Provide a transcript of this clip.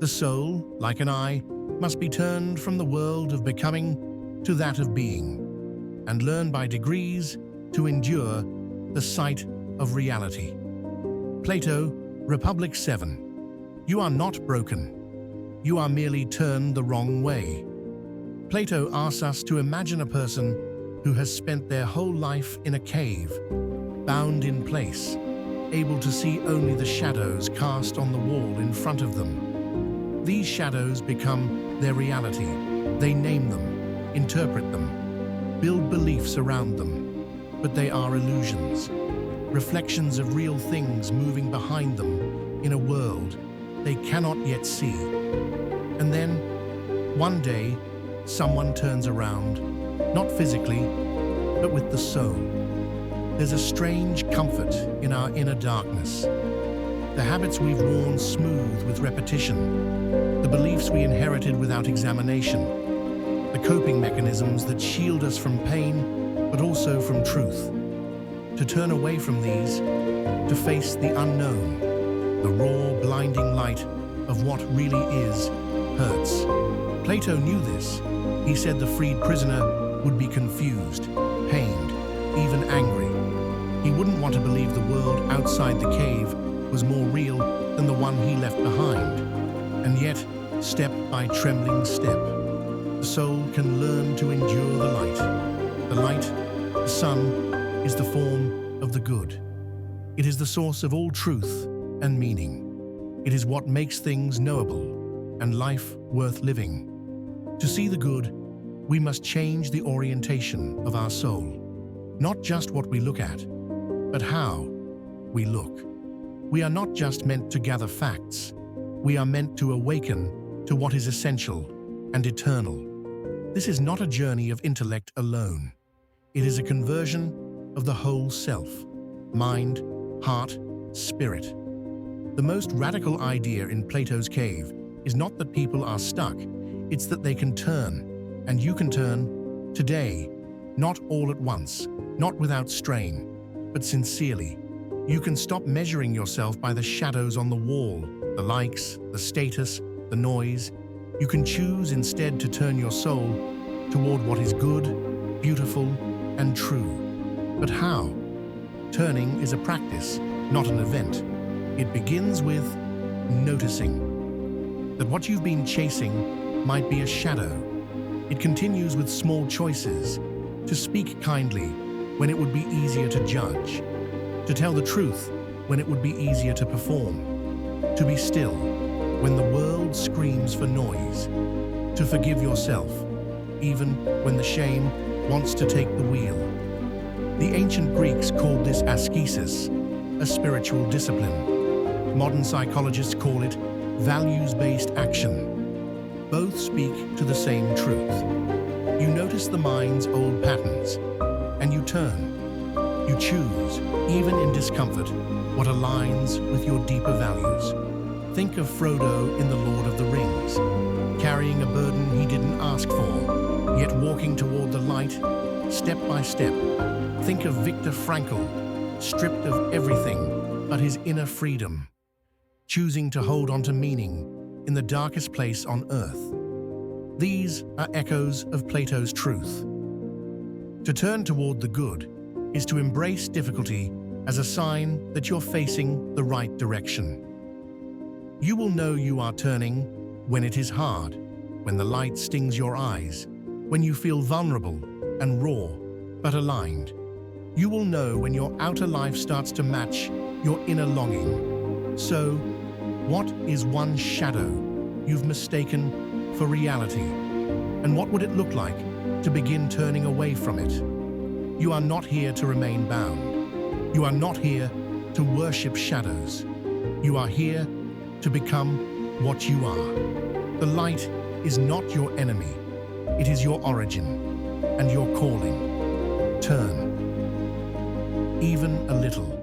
The soul, like an eye, must be turned from the world of becoming to that of being, and learn by degrees to endure the sight of reality. Plato, Republic 7. You are not broken. You are merely turned the wrong way. Plato asks us to imagine a person who has spent their whole life in a cave, bound in place, able to see only the shadows cast on the wall in front of them. These shadows become their reality. They name them, interpret them, build beliefs around them, but they are illusions, reflections of real things moving behind them in a world they cannot yet see. And then, one day, someone turns around, not physically, but with the soul. There's a strange comfort in our inner darkness. The habits we've worn smooth with repetition, the beliefs we inherited without examination, the coping mechanisms that shield us from pain, but also from truth. To turn away from these, to face the unknown, the raw, blinding light of what really is, hurts. Plato knew this. He said the freed prisoner would be confused, pained, even angry. He wouldn't want to believe the world outside the cave was more real than the one he left behind. And yet, step by trembling step, the soul can learn to endure the light. The light, the sun, is the form of the good. It is the source of all truth and meaning. It is what makes things knowable and life worth living. To see the good, we must change the orientation of our soul. Not just what we look at, but how we look. We are not just meant to gather facts. We are meant to awaken to what is essential and eternal. This is not a journey of intellect alone. It is a conversion of the whole self, mind, heart, spirit. The most radical idea in Plato's cave is not that people are stuck, it's that they can turn, and you can turn today, not all at once, not without strain, but sincerely. You can stop measuring yourself by the shadows on the wall, the likes, the status, the noise. You can choose instead to turn your soul toward what is good, beautiful, and true. But how? Turning is a practice, not an event. It begins with noticing that what you've been chasing might be a shadow. It continues with small choices, to speak kindly when it would be easier to judge, to tell the truth when it would be easier to perform, to be still when the world screams for noise, to forgive yourself even when the shame wants to take the wheel. The ancient Greeks called this ascesis, a spiritual discipline. Modern psychologists call it values-based action. Both speak to the same truth. You notice the mind's old patterns, and you turn. You choose, even in discomfort, what aligns with your deeper values. Think of Frodo in The Lord of the Rings, carrying a burden he didn't ask for, yet walking toward the light, step by step. Think of Viktor Frankl, stripped of everything but his inner freedom, choosing to hold on to meaning in the darkest place on earth. These are echoes of Plato's truth. To turn toward the good is to embrace difficulty as a sign that you're facing the right direction. You will know you are turning when it is hard, when the light stings your eyes, when you feel vulnerable and raw, but aligned. You will know when your outer life starts to match your inner longing. So, what is one shadow you've mistaken for reality? And what would it look like to begin turning away from it? You are not here to remain bound. You are not here to worship shadows. You are here to become what you are. The light is not your enemy. It is your origin and your calling. Turn, even a little.